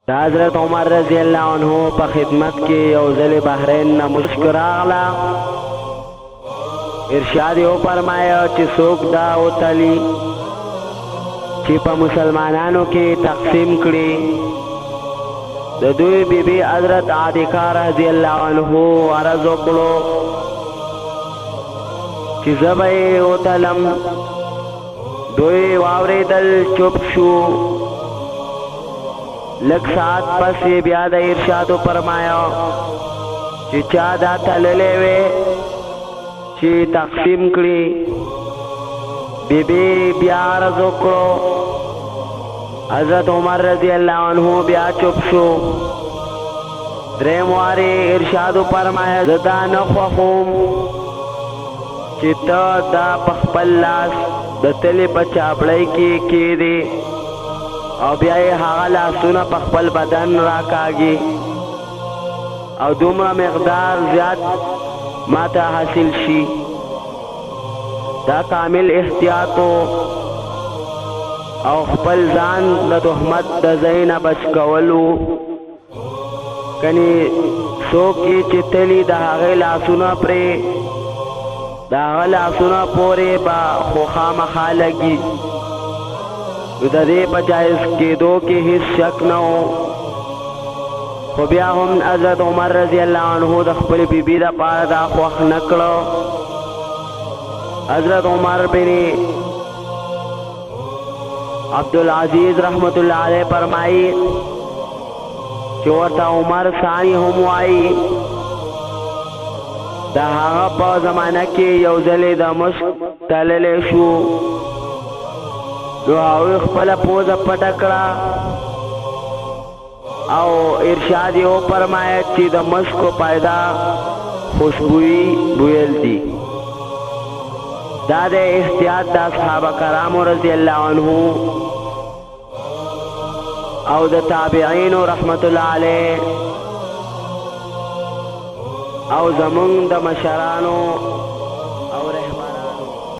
دا حضرت عمر رضی اللہ عنہ په خدمت کې یو ځل بحرین نه مشک راغله. ارشاد یې وفرمایه چې څوک دا وتلي چې په مسلمانانو کې تقسیم کړي. د دوی بیبي حضرت عاتکه رضی الله عنه عرض وکړو چې زه به یې وتلم. دوی واورېدل، چوپ شو. لږ ساعت پس یې بیا د ارشاد وفرمایه چې چا دا تللی وی چې تقسیم کړي. بیبي بیا عرض وکړو. حضرت عمر رضی اللہ عنہ بیا چپ شو. دریم وارې ارشاد وفرمایه زه دا نه خوښوم چې ته دا په خپل لاس د تلې په چاپړۍ کې کېږدې او بیا یې هغه لاسونه په خپل بدن راکاږي او دومره مقدار زیات ماته حاصل شي. دا کامل احتیاط او خپل ځان د تهمت د ځای نه بچ کولو. کني څوک چې تلي د هغې لاسونه پرې د هغه لاسونه پورې به خو خامخا لګي. د دې په جایز کېدو کې هیڅ شک نه و. خو بیا هم حضرت عمر رضی الله عنه د خپل بیبي دپاره دا خوښ نه کړه. حضرت عمر بن عبدالعزیز رحمت اللہ علیہ فرمائی چې ورته عمر ثانی هم وایي. د هغه په زمانه کې یو ځلې د مشک تللی شو نو هغوی خپله پوزه پټه کړه او ارشاد یې وفرمایه چې د مشکو پیدا خوشبویي بویل دي. دا د احتیاط د اصحابه کرامو رضی الله عنه او د تابعینو رحمت الله علیه او زمونږ د مشرانو